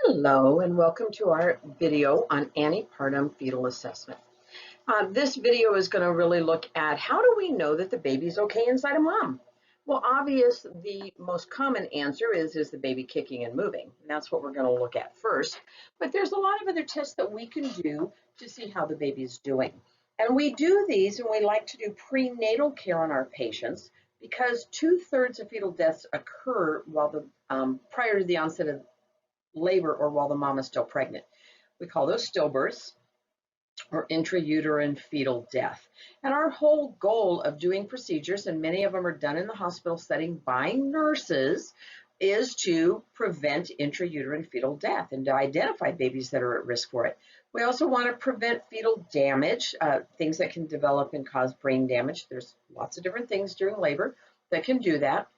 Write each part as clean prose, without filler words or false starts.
Hello and welcome to our video on antepartum fetal assessment. This video is going to really look at how do we know that the baby's okay inside a mom? Well, the most common answer is the baby kicking and moving? And that's what we're going to look at first. But there's a lot of other tests that we can do to see how the baby's doing. And we do these and we like to do prenatal care on our patients because 2/3 of fetal deaths occur prior to the onset of labor or while the mom is still pregnant. We call those stillbirths or intrauterine fetal death. And our whole goal of doing procedures, and many of them are done in the hospital setting by nurses, is to prevent intrauterine fetal death and to identify babies that are at risk for it. We also want to prevent fetal damage, things that can develop and cause brain damage. There's lots of different things during labor that can do that.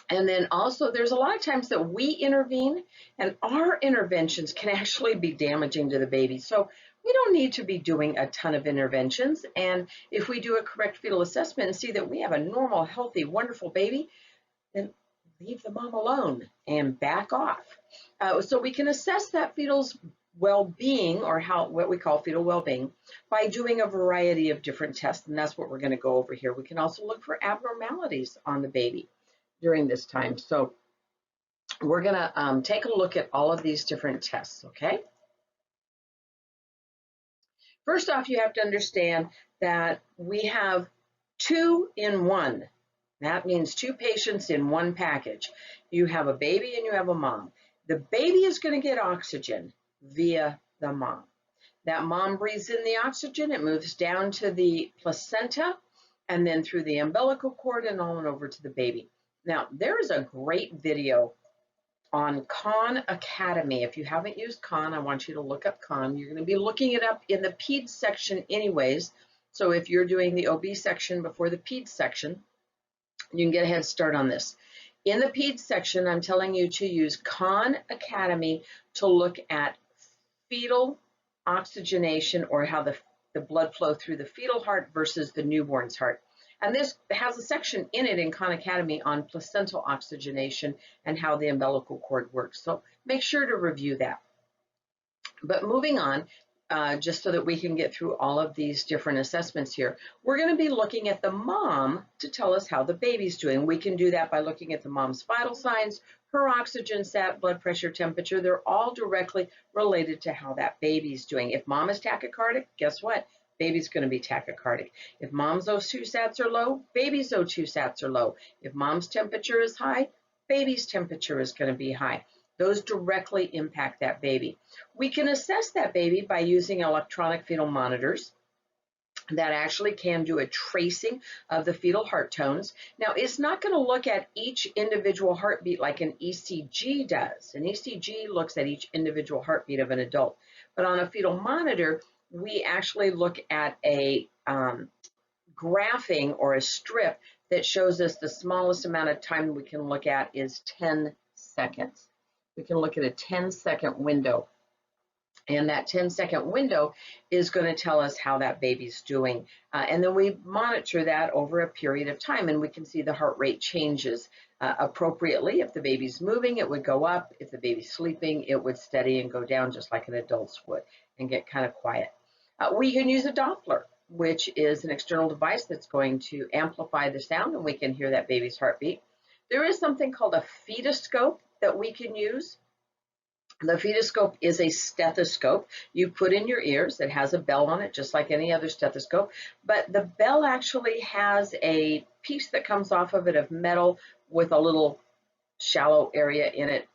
And then also there's a lot of times that we intervene and our interventions can actually be damaging to the baby. So we don't need to be doing a ton of interventions. And if we do a correct fetal assessment and see that we have a normal, healthy, wonderful baby, then leave the mom alone and back off. So we can assess that fetal's well-being, or what we call fetal well-being, by doing a variety of different tests. And that's what we're going to go over here. We can also look for abnormalities on the baby during this time. So we're going to take a look at all of these different tests, okay? First off, you have to understand that we have 2 in 1. That means 2 patients in one package. You have a baby and you have a mom. The baby is going to get oxygen via the mom. That mom breathes in the oxygen, it moves down to the placenta, and then through the umbilical cord and on over to the baby. Now, there is a great video on Khan Academy. If you haven't used Khan, I want you to look up Khan. You're going to be looking it up in the PED section anyways. So if you're doing the OB section before the PED section, you can get a head start on this. In the PED section, I'm telling you to use Khan Academy to look at fetal oxygenation, or how the blood flow through the fetal heart versus the newborn's heart. And this has a section in it in Khan Academy on placental oxygenation and how the umbilical cord works. So make sure to review that. But moving on, just so that we can get through all of these different assessments here, we're going to be looking at the mom to tell us how the baby's doing. We can do that by looking at the mom's vital signs, her oxygen sat, blood pressure, temperature. They're all directly related to how that baby's doing. If mom is tachycardic, guess what? Baby's going to be tachycardic. If mom's O2 sats are low, baby's O2 sats are low. If mom's temperature is high, baby's temperature is going to be high. Those directly impact that baby. We can assess that baby by using electronic fetal monitors that actually can do a tracing of the fetal heart tones. Now, it's not going to look at each individual heartbeat like an ECG does. An ECG looks at each individual heartbeat of an adult. But on a fetal monitor, we actually look at a graphing or a strip that shows us the smallest amount of time we can look at is 10 seconds. We can look at a 10-second window. And that 10-second window is going to tell us how that baby's doing. And then we monitor that over a period of time, and we can see the heart rate changes appropriately. If the baby's moving, it would go up. If the baby's sleeping, it would steady and go down just like an adult's would and get kind of quiet. We can use a Doppler, which is an external device that's going to amplify the sound, and we can hear that baby's heartbeat. There is something called a fetoscope that we can use. The fetoscope is a stethoscope you put in your ears. It has a bell on it, just like any other stethoscope. But the bell actually has a piece that comes off of it of metal with a little shallow area in it,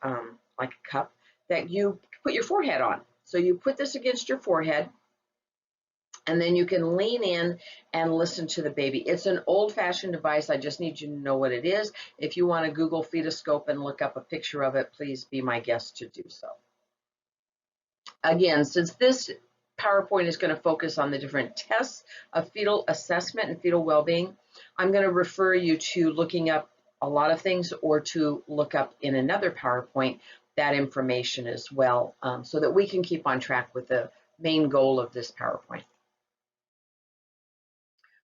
like a cup, that you put your forehead on. So you put this against your forehead, and then you can lean in and listen to the baby. It's an old-fashioned device. I just need you to know what it is. If you want to Google fetoscope and look up a picture of it, please be my guest to do so. Again, since this PowerPoint is going to focus on the different tests of fetal assessment and fetal well-being, I'm going to refer you to looking up a lot of things, or to look up in another PowerPoint that information as well, so that we can keep on track with the main goal of this PowerPoint.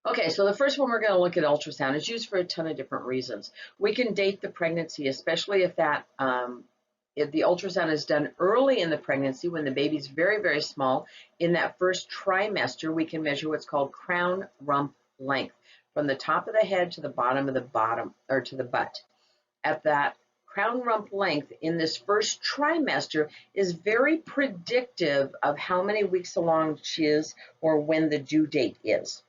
Okay, so the first one we're going to look at ultrasound. It's used for a ton of different reasons. We can date the pregnancy, especially if that if the ultrasound is done early in the pregnancy when the baby's very, very small, in that first trimester, we can measure what's called crown rump length, from the top of the head to the bottom of the or to the butt. At that crown rump length in this first trimester is very predictive of how many weeks along she is or when the due date is.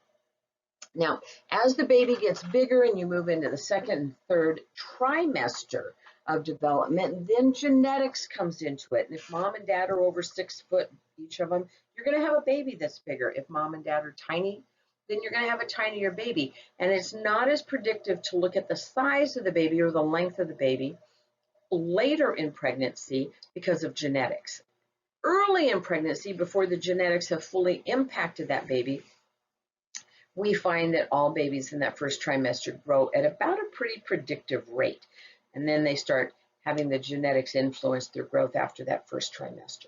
Now, as the baby gets bigger and you move into the second and third trimester of development, then genetics comes into it. And if mom and dad are over 6 foot, each of them, you're going to have a baby that's bigger. If mom and dad are tiny, then you're going to have a tinier baby. And it's not as predictive to look at the size of the baby or the length of the baby later in pregnancy because of genetics. Early in pregnancy, before the genetics have fully impacted that baby, we find that all babies in that first trimester grow at about a pretty predictive rate. And then they start having the genetics influence their growth after that first trimester.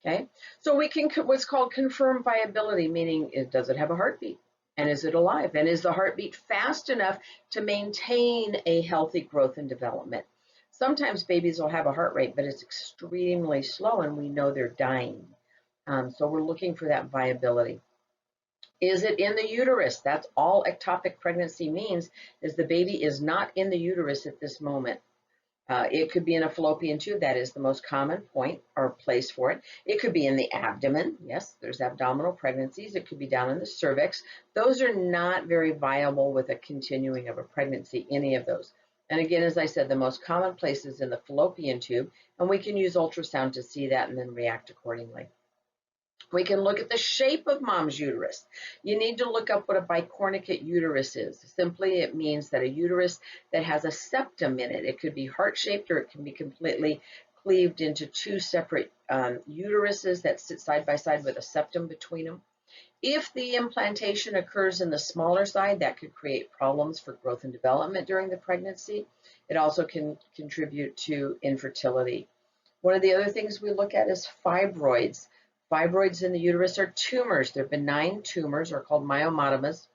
Okay, so we can what's called confirm viability, meaning does it have a heartbeat? And is it alive? And is the heartbeat fast enough to maintain a healthy growth and development? Sometimes babies will have a heart rate, but it's extremely slow and we know they're dying. So we're looking for that viability. Is it in the uterus? That's all ectopic pregnancy means, is the baby is not in the uterus at this moment. It could be in a fallopian tube. That is the most common point or place for it. It could be in the abdomen. Yes, there's abdominal pregnancies. It could be down in the cervix. Those are not very viable with a continuing of a pregnancy, any of those. And again, as I said, the most common place is in the fallopian tube, and we can use ultrasound to see that and then react accordingly. We can look at the shape of mom's uterus. You need to look up what a bicornicate uterus is. Simply, it means that a uterus that has a septum in it. It could be heart-shaped or it can be completely cleaved into two separate uteruses that sit side by side with a septum between them. If the implantation occurs in the smaller side, that could create problems for growth and development during the pregnancy. It also can contribute to infertility. One of the other things we look at is fibroids. Fibroids in the uterus are tumors. They're benign tumors, are called myomotomas,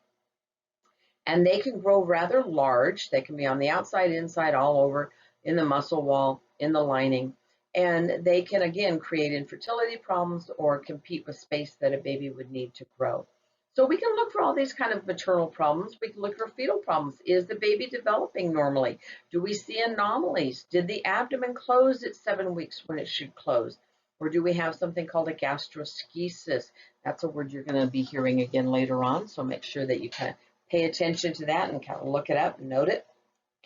and they can grow rather large. They can be on the outside, inside, all over, in the muscle wall, in the lining, and they can, again, create infertility problems or compete with space that a baby would need to grow. So we can look for all these kind of maternal problems. We can look for fetal problems. Is the baby developing normally? Do we see anomalies? Did the abdomen close at 7 weeks when it should close? Or do we have something called a gastroschisis? That's a word you're going to be hearing again later on, so make sure that you kind of pay attention to that and kind of look it up and note it,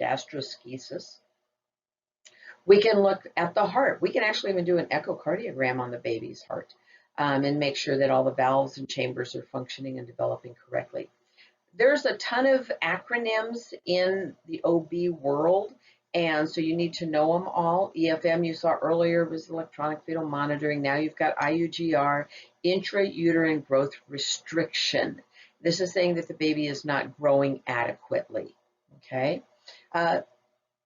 gastroschisis. We can look at the heart. We can actually even do an echocardiogram on the baby's heart and make sure that all the valves and chambers are functioning and developing correctly. There's a ton of acronyms in the OB world, and so you need to know them all. EFM you saw earlier was electronic fetal monitoring. Now you've got IUGR, intrauterine growth restriction. This is saying that the baby is not growing adequately, okay?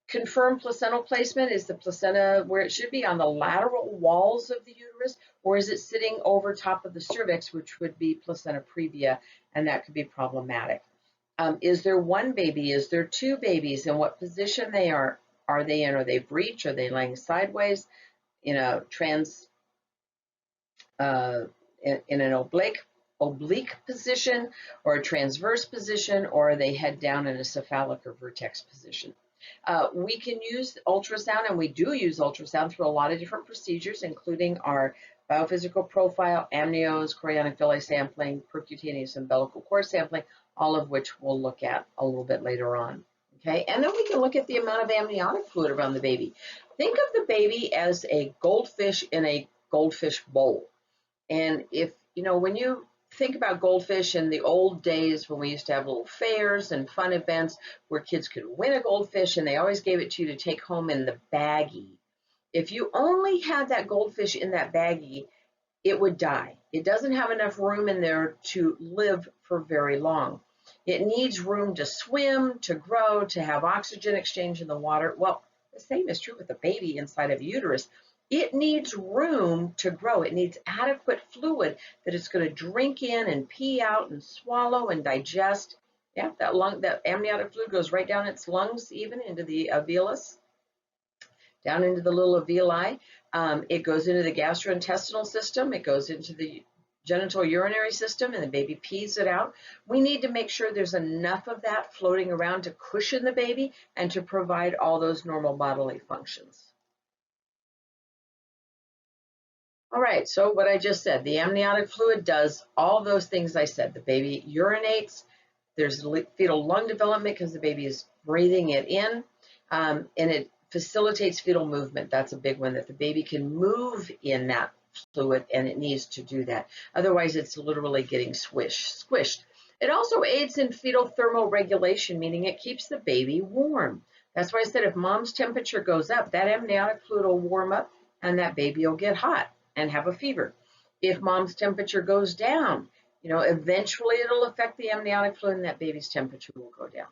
Confirmed placental placement, is the placenta where it should be on the lateral walls of the uterus, or is it sitting over top of the cervix, which would be placenta previa, and that could be problematic. Is there one baby? Is there two babies? And what position they are? Are they in? Are they breech? Are they laying sideways in a in an oblique position, or a transverse position, or are they head down in a cephalic or vertex position? We can use ultrasound, and we do use ultrasound through a lot of different procedures, including our biophysical profile, amnios, chorionic villi sampling, percutaneous umbilical cord sampling, all of which we'll look at a little bit later on. Okay, and then we can look at the amount of amniotic fluid around the baby. Think of the baby as a goldfish in a goldfish bowl. And if, you know, when you think about goldfish in the old days when we used to have little fairs and fun events where kids could win a goldfish and they always gave it to you to take home in the baggie. If you only had that goldfish in that baggie, it would die. It doesn't have enough room in there to live for very long. It needs room to swim, to grow, to have oxygen exchange in the water. Well, the same is true with a baby inside of a uterus. It needs room to grow. It needs adequate fluid that it's going to drink in and pee out and swallow and digest. Yeah, that amniotic fluid goes right down its lungs, even into the alveolus, down into the little alveoli. It goes into the gastrointestinal system. It goes into the genital urinary system, and the baby pees it out. We need to make sure there's enough of that floating around to cushion the baby and to provide all those normal bodily functions. All right, so what I just said, the amniotic fluid does all those things I said. The baby urinates, there's fetal lung development because the baby is breathing it in, and it facilitates fetal movement. That's a big one, that the baby can move in that fluid, and it needs to do that. Otherwise, it's literally getting squished. It also aids in fetal thermoregulation, meaning it keeps the baby warm. That's why I said if mom's temperature goes up, that amniotic fluid will warm up and that baby will get hot and have a fever. If mom's temperature goes down, eventually it'll affect the amniotic fluid and that baby's temperature will go down.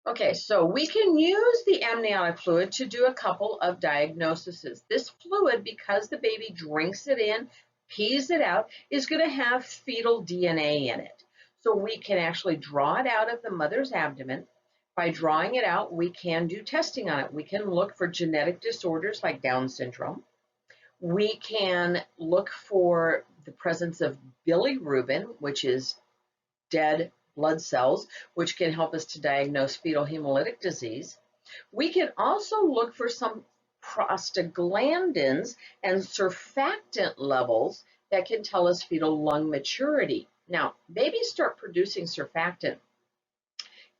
Okay, so we can use the amniotic fluid to do a couple of diagnoses. This fluid, because the baby drinks it in, pees it out, is going to have fetal DNA in it. So we can actually draw it out of the mother's abdomen. By drawing it out, we can do testing on it. We can look for genetic disorders like Down syndrome. We can look for the presence of bilirubin, which is dead blood cells, which can help us to diagnose fetal hemolytic disease. We can also look for some prostaglandins and surfactant levels that can tell us fetal lung maturity. Now, babies start producing surfactant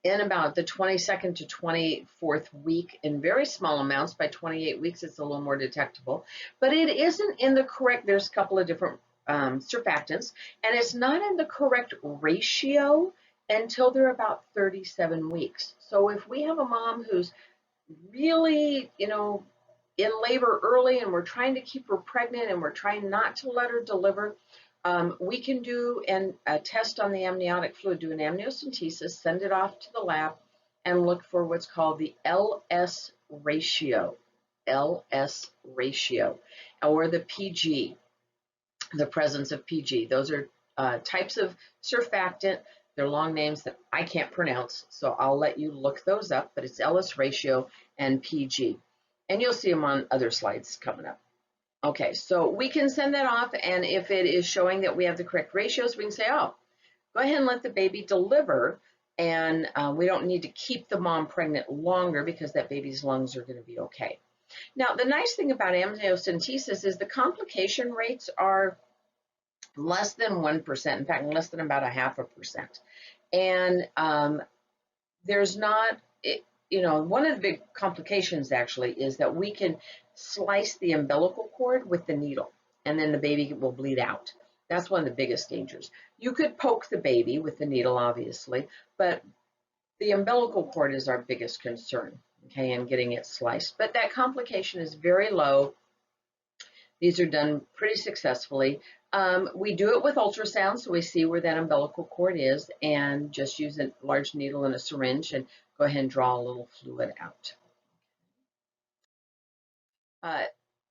in about the 22nd to 24th week in very small amounts. By 28 weeks, it's a little more detectable, but it isn't in the correct, there's a couple of different surfactants, and it's not in the correct ratio until they're about 37 weeks. So if we have a mom who's really, in labor early and we're trying to keep her pregnant and we're trying not to let her deliver, we can do a test on the amniotic fluid, do an amniocentesis, send it off to the lab, and look for what's called the LS ratio, or the PG, the presence of PG. Those are types of surfactant. They're long names that I can't pronounce, so I'll let you look those up, but it's LS ratio and PG. And you'll see them on other slides coming up. Okay, so we can send that off, and if it is showing that we have the correct ratios, we can say, oh, go ahead and let the baby deliver, and we don't need to keep the mom pregnant longer because that baby's lungs are going to be okay. Now, the nice thing about amniocentesis is the complication rates are less than 1%, in fact, less than about 0.5%. And there's not, one of the big complications actually is that we can slice the umbilical cord with the needle, and then the baby will bleed out. That's one of the biggest dangers. You could poke the baby with the needle, obviously, but the umbilical cord is our biggest concern, okay, in getting it sliced. But that complication is very low. These are done pretty successfully. We do it with ultrasound, so we see where that umbilical cord is, and just use a large needle and a syringe and go ahead and draw a little fluid out.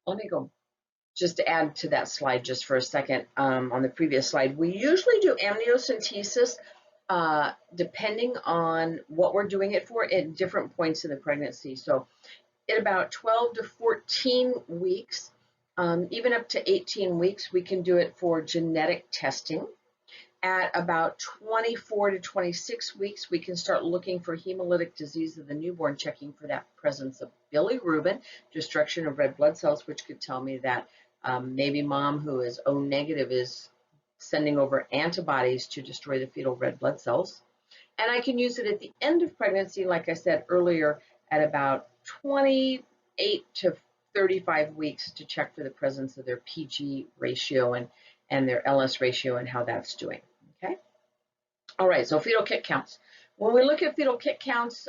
Let me go just to add to that slide just for a second. On the previous slide, we usually do amniocentesis depending on what we're doing it for at different points in the pregnancy. So at about 12 to 14 weeks, even up to 18 weeks, we can do it for genetic testing. At about 24 to 26 weeks, we can start looking for hemolytic disease of the newborn, checking for that presence of bilirubin, destruction of red blood cells, which could tell me that maybe mom who is O negative is sending over antibodies to destroy the fetal red blood cells. And I can use it at the end of pregnancy, like I said earlier, at about 28 to 35 weeks to check for the presence of their PG ratio and their LS ratio and how that's doing, okay? All right, so fetal kit counts. When we look at fetal kit counts,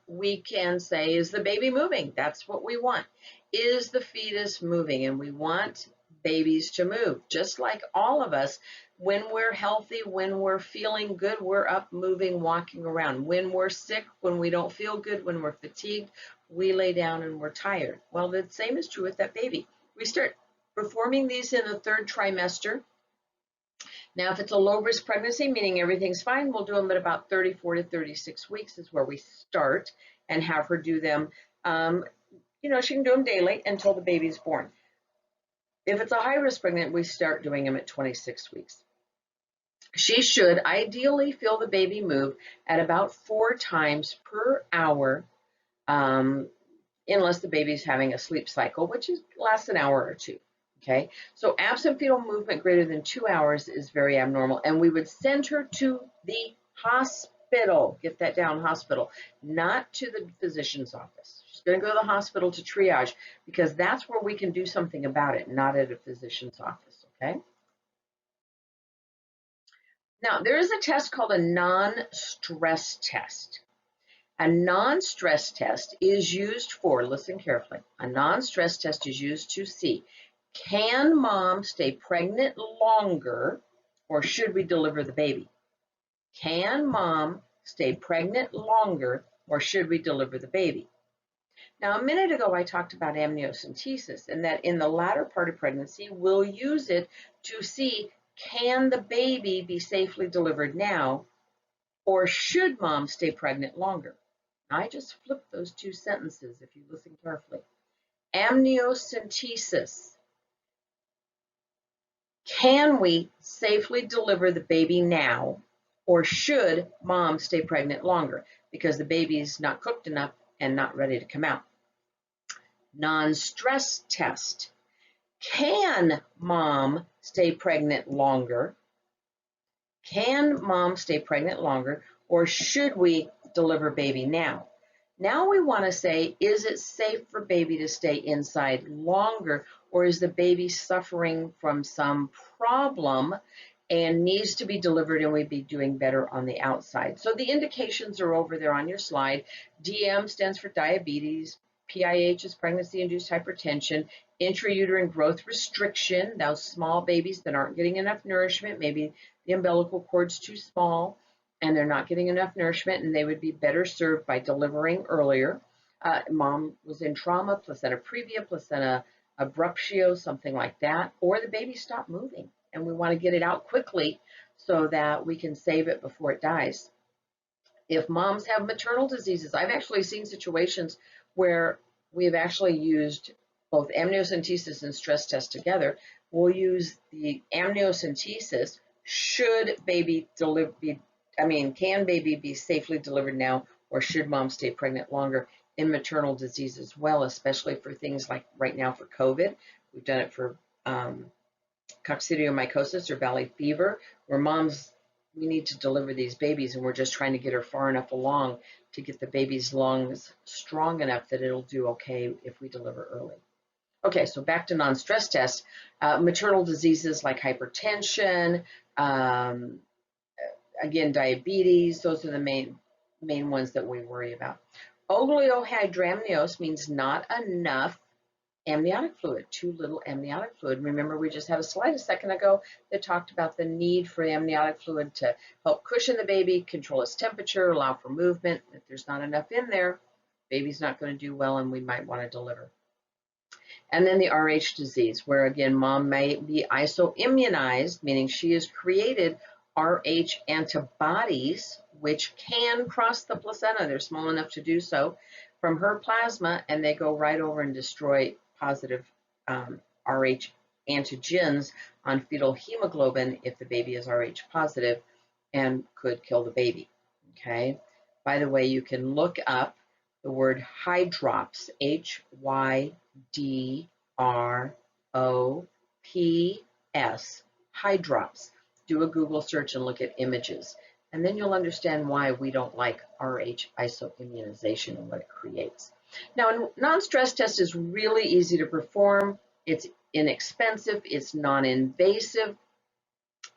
we can say, is the baby moving? That's what we want. Is the fetus moving? And we want babies to move. Just like all of us, when we're healthy, when we're feeling good, we're up, moving, walking around. When we're sick, when we don't feel good, when we're fatigued, we lay down and we're tired. Well, the same is true with that baby. We start performing these in the 3rd trimester. Now, if it's a low-risk pregnancy, meaning everything's fine, we'll do them at about 34 to 36 weeks is where we start. and have her do them. She can do them daily until the baby's born. If it's a high-risk pregnant, we start doing them at 26 weeks. She should ideally feel the baby move at about 4 times per hour, unless the baby's having a sleep cycle, which lasts an hour or two. Okay, so absent fetal movement greater than 2 hours is very abnormal, and we would send her to the hospital. Get that down, hospital, not to the physician's office. She's going to go to the hospital to triage, because that's where we can do something about it, not at a physician's office. Okay. Now, there is a test called a non-stress test. A non-stress test is used for, listen carefully, a non-stress test is used to see, can mom stay pregnant longer, or should we deliver the baby? Can mom stay pregnant longer, or should we deliver the baby? Now, a minute ago, I talked about amniocentesis, and that in the latter part of pregnancy, we'll use it to see, can the baby be safely delivered now, or should mom stay pregnant longer? I just flipped those two sentences if you listen carefully. Amniocentesis. Can we safely deliver the baby now, or should mom stay pregnant longer because the baby's not cooked enough and not ready to come out? Non-stress test. Can mom stay pregnant longer? Can mom stay pregnant longer, or should we deliver baby now? Now we want to say, is it safe for baby to stay inside longer, or is the baby suffering from some problem and needs to be delivered and we'd be doing better on the outside? So the indications are over there on your slide. DM stands for diabetes. PIH is pregnancy-induced hypertension. Intrauterine growth restriction, those small babies that aren't getting enough nourishment, maybe the umbilical cord's too small and they're not getting enough nourishment, and they would be better served by delivering earlier. Mom was in trauma, placenta previa, placenta abruptio, something like that, or the baby stopped moving and we want to get it out quickly so that we can save it before it dies. If moms have maternal diseases, I've actually seen situations where we've actually used both amniocentesis and stress test together. We'll use the amniocentesis. Should baby can baby be safely delivered now, or should mom stay pregnant longer in maternal disease as well, especially for things like right now for COVID. We've done it for coccidiomycosis or valley fever, where we need to deliver these babies and we're just trying to get her far enough along to get the baby's lungs strong enough that it'll do okay if we deliver early. Okay, so back to non-stress tests. Maternal diseases like hypertension, again, diabetes, those are the main ones that we worry about. Oleohydramnios means not enough amniotic fluid, too little amniotic fluid. Remember, we just had a slide a second ago that talked about the need for amniotic fluid to help cushion the baby, control its temperature, allow for movement. If there's not enough in there, baby's not going to do well and we might want to deliver. And then the Rh disease, where again, mom may be isoimmunized, meaning she has created Rh antibodies, which can cross the placenta. They're small enough to do so from her plasma, and they go right over and destroy positive Rh antigens on fetal hemoglobin if the baby is Rh positive, and could kill the baby. Okay. By the way, you can look up the word hydrops, Hydrops, hydrops. Do a Google search and look at images, and then you'll understand why we don't like Rh isoimmunization and what it creates. Now, a non-stress test is really easy to perform. It's inexpensive, it's non-invasive,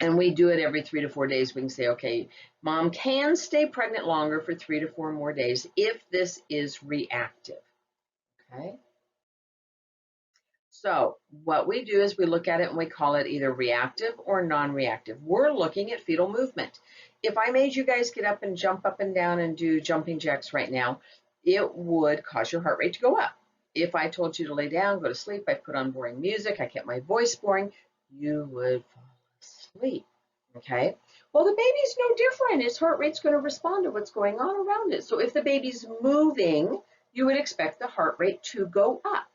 and we do it every 3 to 4 days. We can say, okay, mom can stay pregnant longer for 3 to 4 more days if this is reactive. Okay. So what we do is we look at it and we call it either reactive or non-reactive. We're looking at fetal movement. If I made you guys get up and jump up and down and do jumping jacks right now, it would cause your heart rate to go up. If I told you to lay down, go to sleep, I put on boring music, I kept my voice boring, you would fall asleep. Okay. Well, the baby's no different. Its heart rate's going to respond to what's going on around it. So if the baby's moving, you would expect the heart rate to go up.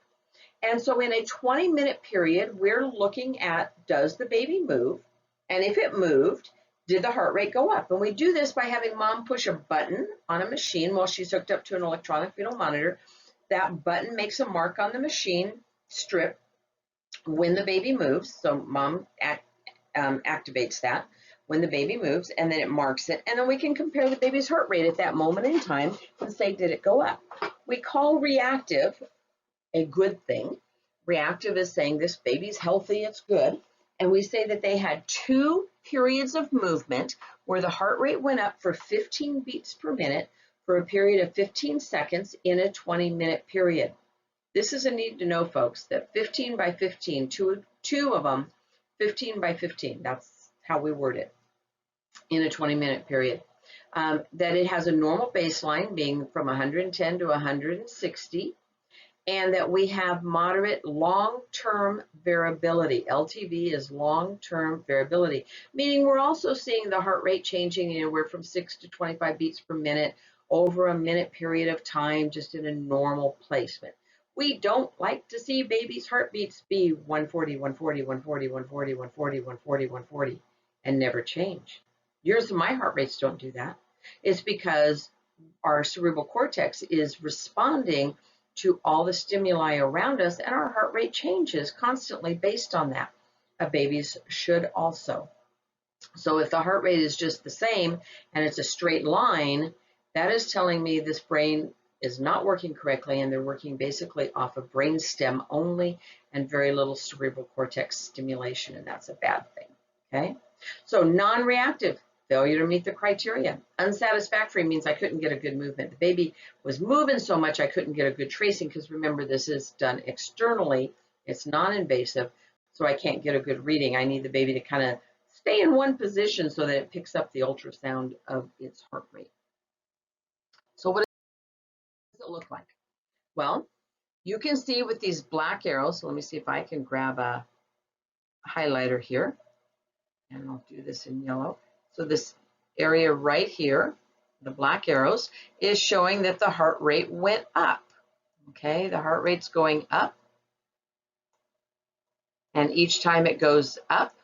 And so in a 20-minute period, we're looking at, does the baby move? And if it moved, did the heart rate go up? And we do this by having mom push a button on a machine while she's hooked up to an electronic fetal monitor. That button makes a mark on the machine strip when the baby moves. So mom activates that when the baby moves, and then it marks it. And then we can compare the baby's heart rate at that moment in time and say, did it go up? We call reactive a good thing. Reactive is saying this baby's healthy, it's good. And we say that they had 2 periods of movement where the heart rate went up for 15 beats per minute for a period of 15 seconds in a 20-minute period. This is a need to know, folks, that 15 by 15, two of them, 15 by 15, that's how we word it, in a 20-minute period. That it has a normal baseline being from 110 to 160, and that we have moderate long-term variability. LTV is long-term variability, meaning we're also seeing the heart rate changing anywhere from 6 to 25 beats per minute over a minute period of time, just in a normal placement. We don't like to see babies' heartbeats be 140, 140, 140, 140, 140, 140, 140, and never change. Yours and my heart rates don't do that. It's because our cerebral cortex is responding to all the stimuli around us, and our heart rate changes constantly based on that. A baby's should also. So if the heart rate is just the same and it's a straight line, that is telling me this brain is not working correctly, and they're working basically off of brain stem only and very little cerebral cortex stimulation, and that's a bad thing. Okay, so non-reactive, failure to meet the criteria. Unsatisfactory means I couldn't get a good movement. The baby was moving so much I couldn't get a good tracing, because remember, this is done externally. It's non-invasive, so I can't get a good reading. I need the baby to kind of stay in one position so that it picks up the ultrasound of its heart rate. So what does it look like? Well, you can see with these black arrows, so let me see if I can grab a highlighter here, and I'll do this in yellow. So this area right here, the black arrows, is showing that the heart rate went up. Okay, the heart rate's going up, and each time it goes up,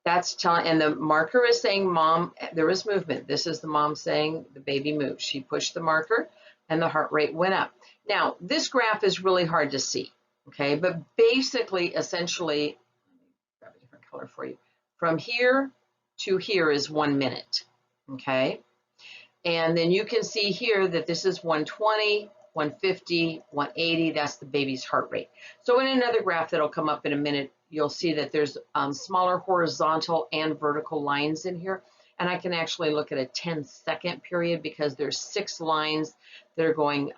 that's telling, and the marker is saying, mom, there was movement. This is the mom saying the baby moved. She pushed the marker and the heart rate went up. Now, this graph is really hard to see, okay, but basically, essentially, grab a different color for you. From here to here is 1 minute, okay? And then you can see here that this is 120, 150, 180, that's the baby's heart rate. So in another graph that'll come up in a minute, you'll see that there's smaller horizontal and vertical lines in here. And I can actually look at a 10-second period, because there's 6 lines that are going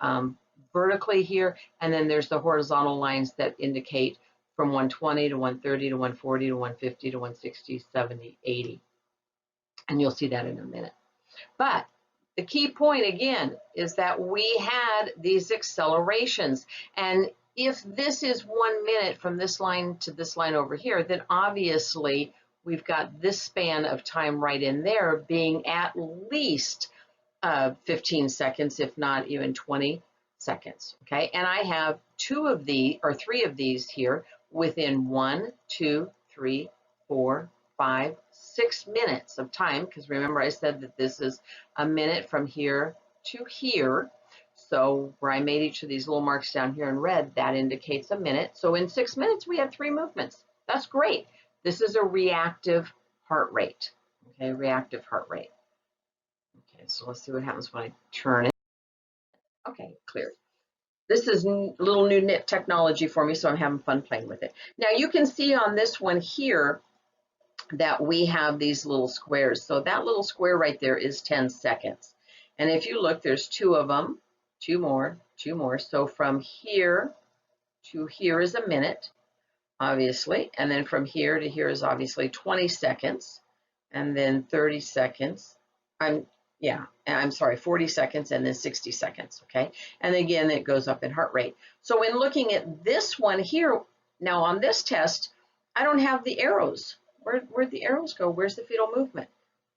vertically here, and then there's the horizontal lines that indicate from 120 to 130 to 140 to 150 to 160, 70, 80. And you'll see that in a minute. But the key point, again, is that we had these accelerations. And if this is 1 minute from this line to this line over here, then obviously we've got this span of time right in there being at least 15 seconds, if not even 20 seconds, okay? And I have 2 of these, or 3 of these here within 1, 2, 3, 4, 5, 6 minutes of time, because remember I said that this is a minute from here to here. So where I made each of these little marks down here in red, that indicates a minute. So in 6 minutes, we had 3 movements. That's great. This is a reactive heart rate, okay, reactive heart rate. Okay, so let's see what happens when I turn it. Okay, clear. This is little new knit technology for me, so I'm having fun playing with it. Now you can see on this one here that we have these little squares. So that little square right there is 10 seconds. And if you look, there's 2 of them, 2 more, 2 more. So from here to here is a minute, obviously. And then from here to here is obviously 20 seconds. And then 30 seconds. I'm sorry, 40 seconds, and then 60 seconds, okay? And again, it goes up in heart rate. So in looking at this one here, now on this test, I don't have the arrows. Where'd the arrows go? Where's the fetal movement?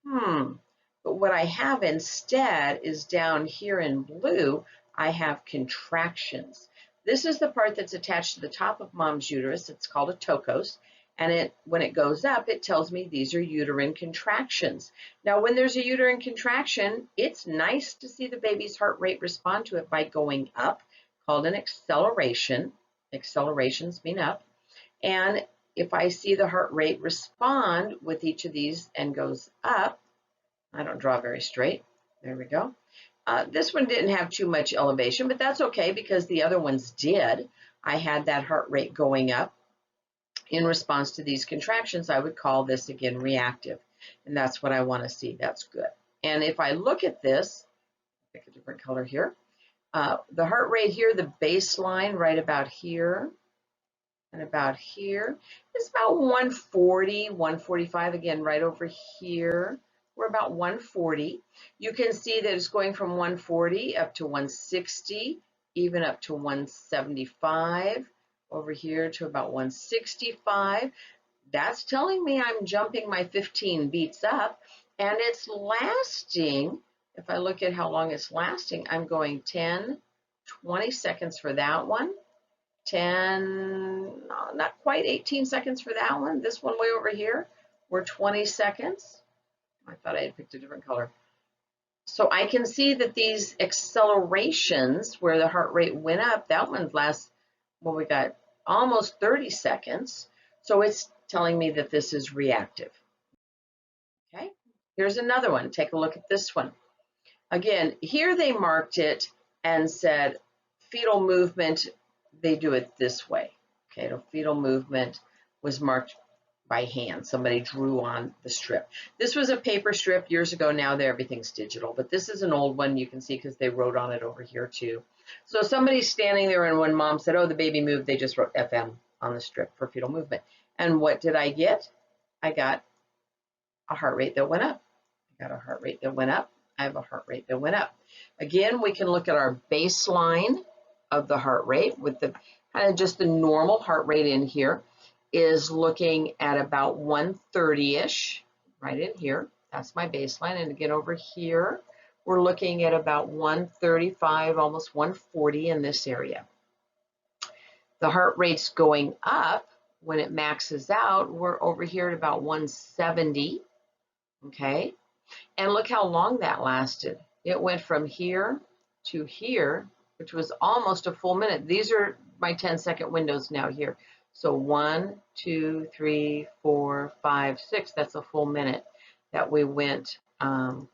But what I have instead is down here in blue, I have contractions. This is the part that's attached to the top of mom's uterus. It's called a tocos. And when it goes up, it tells me these are uterine contractions. Now, when there's a uterine contraction, it's nice to see the baby's heart rate respond to it by going up, called an acceleration. Accelerations mean up. And if I see the heart rate respond with each of these and goes up, I don't draw very straight. There we go. This one didn't have too much elevation, but that's okay because the other ones did. I had that heart rate going up in response to these contractions. I would call this again reactive, and that's what I want to see. That's good. And if I look at this, pick a different color here, the heart rate here, the baseline right about here and about here is about 140, 145, again right over here. We're about 140. You can see that it's going from 140 up to 160, even up to 175, over here to about 165. That's telling me I'm jumping my 15 beats up, and it's lasting. If I look at how long it's lasting, I'm going 10, 20 seconds for that one, 10, not quite 18 seconds for that one. This one way over here, we're 20 seconds. I thought I had picked a different color. So I can see that these accelerations where the heart rate went up, that one lasts, well, we got almost 30 seconds. So it's telling me that this is reactive. Okay, here's another one. Take a look at this one. Again, here they marked it and said fetal movement, they do it this way. Okay, the fetal movement was marked by hand. Somebody drew on the strip. This was a paper strip years ago. Now everything's digital, but this is an old one. You can see because they wrote on it over here too. So somebody's standing there, and when mom said, oh, the baby moved, they just wrote FM on the strip for fetal movement. And what did I get? I got a heart rate that went up. I got a heart rate that went up. I have a heart rate that went up. Again, we can look at our baseline of the heart rate with the kind of just the normal heart rate in here is looking at about 130-ish, right in here. That's my baseline. And again, over here, we're looking at about 135, almost 140 in this area. The heart rate's going up. When it maxes out, we're over here at about 170, okay? And look how long that lasted. It went from here to here, which was almost a full minute. These are my 10-second windows now here. So 1, 2, 3, 4, 5, 6. That's a full minute that we went. Let me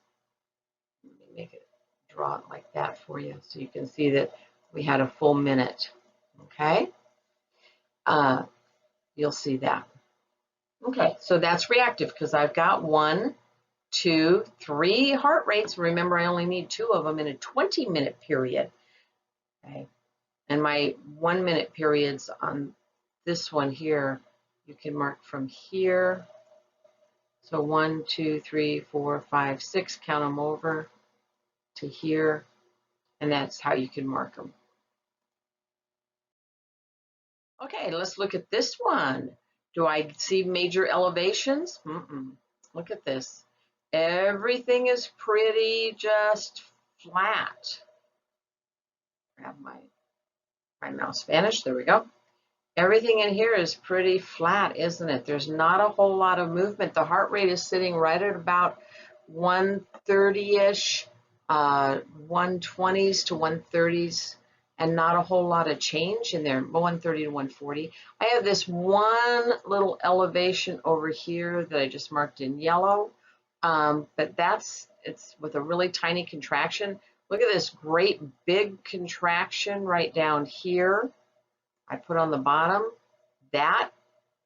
make it, draw it like that for you so you can see that we had a full minute. Okay? You'll see that. Okay, so that's reactive because I've got 1, 2, 3 heart rates. Remember, I only need 2 of them in a 20-minute period. Okay, and my 1-minute periods on this one here, you can mark from here. So 1, 2, 3, 4, 5, 6, count them over to here, and that's how you can mark them. Okay, let's look at this one. Do I see major elevations? Look at this. Everything is pretty just flat. Grab my mouse vanished. There we go. Everything in here is pretty flat, isn't it? There's not a whole lot of movement. The heart rate is sitting right at about 130-ish, 120s to 130s, and not a whole lot of change in there, 130 to 140. I have this one little elevation over here that I just marked in yellow, but it's with a really tiny contraction. Look at this great big contraction right down here. I put on the bottom. That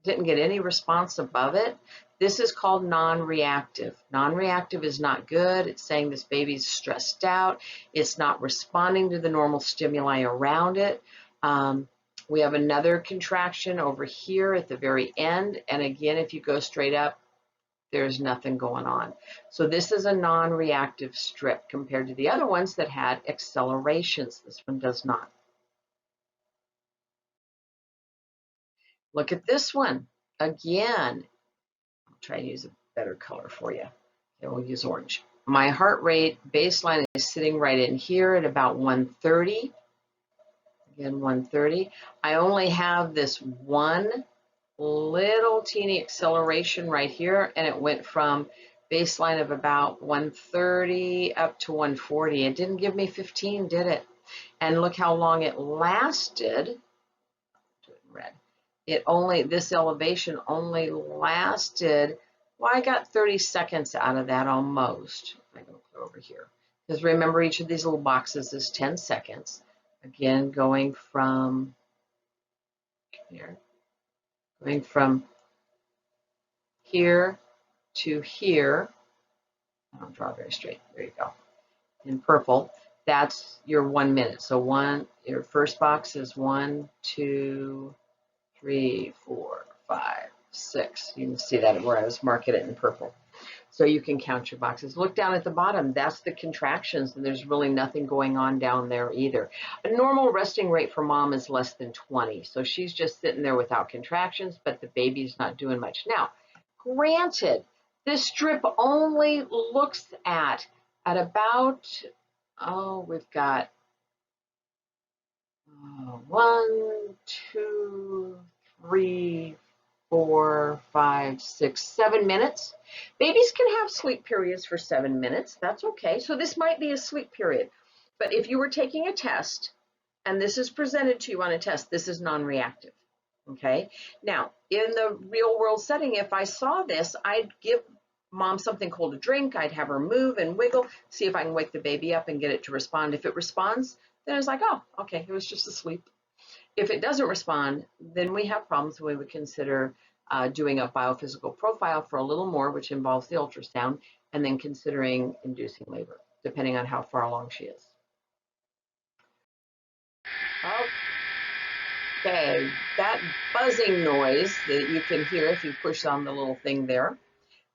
didn't get any response above it. This is called non-reactive. Non-reactive is not good. It's saying this baby's stressed out. It's not responding to the normal stimuli around it. We have another contraction over here at the very end. And again, if you go straight up, there's nothing going on. So this is a non-reactive strip compared to the other ones that had accelerations. This one does not. Look at this one. Again, I'll try to use a better color for you. we'll use orange. My heart rate baseline is sitting right in here at about 130. Again, 130. I only have this one little teeny acceleration right here, and it went from baseline of about 130 up to 140. It didn't give me 15, did it? And look how long it lasted. Do it in red. This elevation only lasted, well, I got 30 seconds out of that almost. I'm going to put over here. Because remember, each of these little boxes is 10 seconds. Again, going from here to here. I don't draw very straight. There you go. In purple, that's your 1 minute. So your first box is 1, 2, 3, 4, 5, 6. You can see that where I was marking it in purple. So you can count your boxes. Look down at the bottom. That's the contractions, and there's really nothing going on down there either. A normal resting rate for mom is less than 20. So she's just sitting there without contractions, but the baby's not doing much. Now, granted, this strip only looks at about, we've got 1, 2, 3, 4, 5, 6, 7 minutes. Babies can have sleep periods for 7 minutes. That's okay. So this might be a sleep period. But if you were taking a test and this is presented to you on a test, this is non-reactive. Okay. Now, in the real world setting, if I saw this, I'd give mom something cold to drink. I'd have her move and wiggle, see if I can wake the baby up and get it to respond. If it responds, then it's like, oh, okay, it was just asleep. If it doesn't respond, then we have problems. We would consider doing a biophysical profile for a little more, which involves the ultrasound, and then considering inducing labor, depending on how far along she is. Okay, that buzzing noise that you can hear if you push on the little thing there,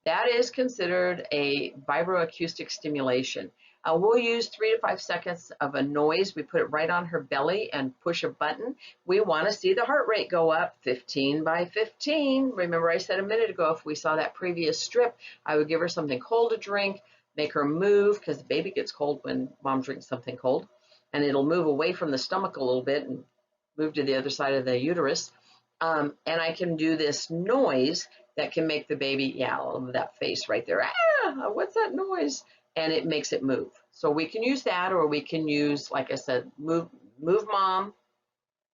that is considered a vibroacoustic stimulation. We'll use 3 to 5 seconds of a noise. We put it right on her belly and push a button. We want to see the heart rate go up 15 by 15. Remember I said a minute ago, if we saw that previous strip, I would give her something cold to drink, make her move, because the baby gets cold when mom drinks something cold, and it'll move away from the stomach a little bit and move to the other side of the uterus. And I can do this noise that can make the baby, that face right there, what's that noise? And it makes it move. So we can use that, or we can use, like I said, move mom,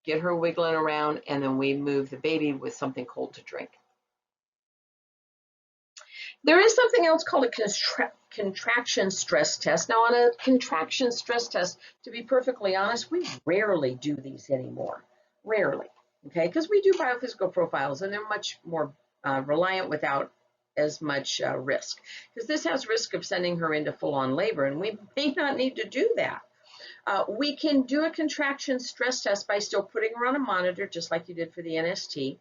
get her wiggling around, and then we move the baby with something cold to drink. There is something else called a contraction stress test. Now, on a contraction stress test, to be perfectly honest, we rarely do these anymore. Rarely, okay? Because we do biophysical profiles, and they're much more reliant without as much risk, because this has risk of sending her into full-on labor, and we may not need to do that. We can do a contraction stress test by still putting her on a monitor, just like you did for the NST,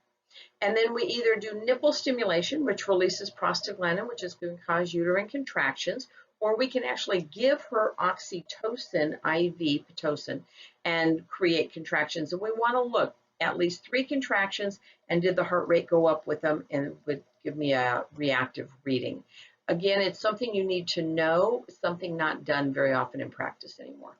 and then we either do nipple stimulation, which releases prostaglandin, which is going to cause uterine contractions, or we can actually give her oxytocin, IV Pitocin, and create contractions. And we want to look at least 3 contractions, and did the heart rate go up with them, and it would give me a reactive reading. Again, it's something you need to know, something not done very often in practice anymore.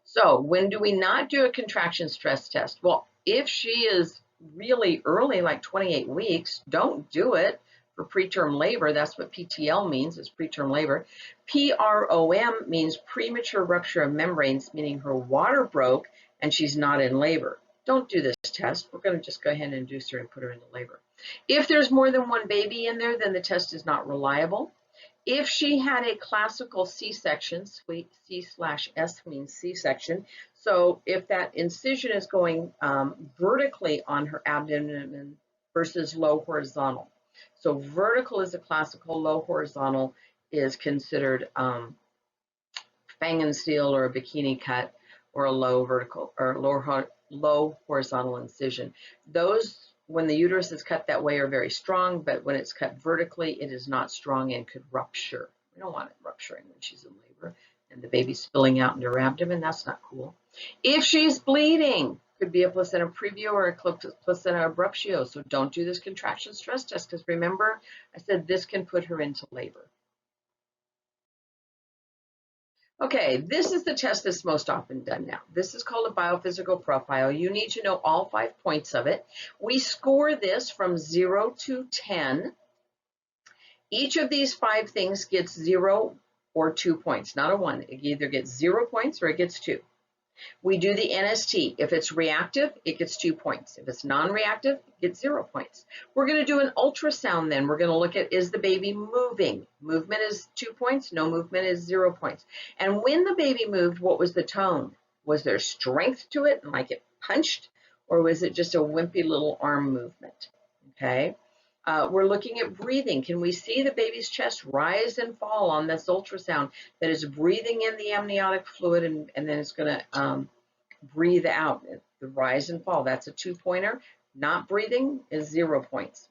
So when do we not do a contraction stress test? Well, if she is really early, like 28 weeks, don't do it for preterm labor. That's what PTL means, is preterm labor. PROM means premature rupture of membranes, meaning her water broke and she's not in labor. Don't do this test. We're going to just go ahead and induce her and put her into labor. If there's more than one baby in there, then the test is not reliable. If she had a classical C-section, C/S means C-section, so if that incision is going vertically on her abdomen versus low horizontal. So vertical is a classical, low horizontal is considered fang and seal or a bikini cut, or a low vertical or low horizontal incision. Those, when the uterus is cut that way, are very strong, but when it's cut vertically, it is not strong and could rupture. We don't want it rupturing when she's in labor and the baby's spilling out into her abdomen. That's not cool. If she's bleeding, Could be a placenta previa or a placenta abruptio. So don't do this contraction stress test because remember, I said this can put her into labor. Okay, this is the test that's most often done now. This is called a biophysical profile. You need to know all 5 points of it. We score this from 0 to 10. Each of these 5 things gets 0 or 2 points, not a 1. It either gets 0 points or it gets 2. We do the NST. If it's reactive, it gets 2 points. If it's non-reactive, it gets 0 points. We're going to do an ultrasound then. We're going to look at, is the baby moving? Movement is 2 points. No movement is 0 points. And when the baby moved, what was the tone? Was there strength to it, like it punched? Or was it just a wimpy little arm movement? Okay. We're looking at breathing. Can we see the baby's chest rise and fall on this ultrasound that is breathing in the amniotic fluid and then it's going to breathe out? The rise and fall, that's a 2-pointer. Not breathing is 0 points.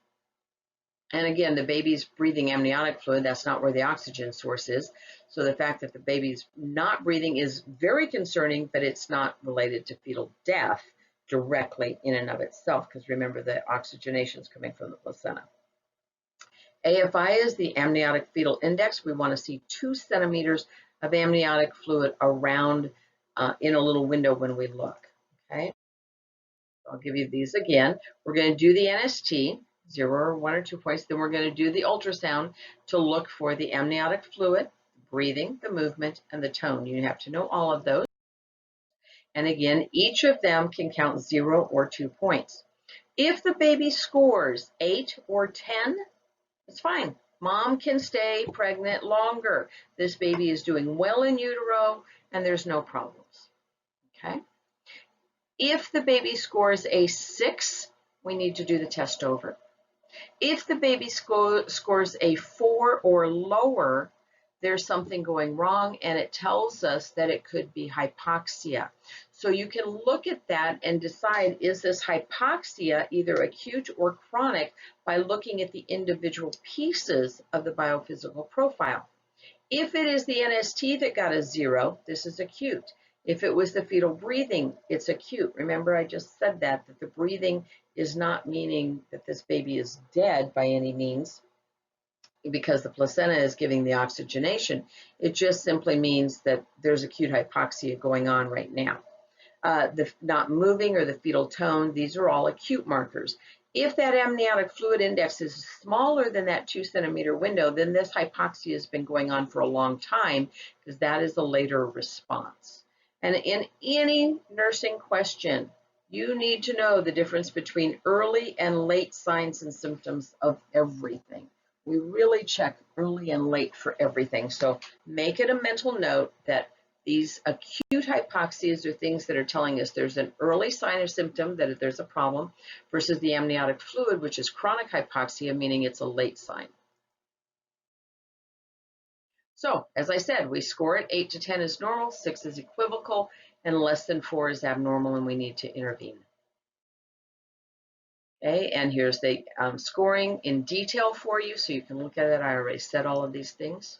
And again, the baby's breathing amniotic fluid, that's not where the oxygen source is. So the fact that the baby's not breathing is very concerning, but it's not related to fetal death directly in and of itself, because remember the oxygenation is coming from the placenta. AFI is the amniotic fetal index. We want to see 2 centimeters of amniotic fluid around in a little window when we look. Okay, I'll give you these again. We're going to do the NST, 0 or 1 or 2 points. Then we're going to do the ultrasound to look for the amniotic fluid, breathing, the movement, and the tone. You have to know all of those. And again, each of them can count 0 or 2 points. If the baby scores 8 or 10, it's fine. Mom can stay pregnant longer. This baby is doing well in utero and there's no problems. Okay. If the baby scores a 6, we need to do the test over. If the baby scores a 4 or lower, there's something going wrong and it tells us that it could be hypoxia. So you can look at that and decide, is this hypoxia either acute or chronic by looking at the individual pieces of the biophysical profile. If it is the NST that got a 0, this is acute. If it was the fetal breathing, it's acute. Remember, I just said that the breathing is not meaning that this baby is dead by any means, because the placenta is giving the oxygenation. It just simply means that there's acute hypoxia going on right now. The not moving or the fetal tone, these are all acute markers. If that amniotic fluid index is smaller than that 2 centimeter window, then this hypoxia has been going on for a long time, because that is a later response. And in any nursing question, you need to know the difference between early and late signs and symptoms of everything. We really check early and late for everything. So make it a mental note that these acute hypoxias are things that are telling us there's an early sign or symptom that there's a problem, versus the amniotic fluid, which is chronic hypoxia, meaning it's a late sign. So, as I said, we score it. 8 to 10 is normal, 6 is equivocal, and less than 4 is abnormal, and we need to intervene. Okay, and here's the scoring in detail for you, so you can look at it. I already said all of these things.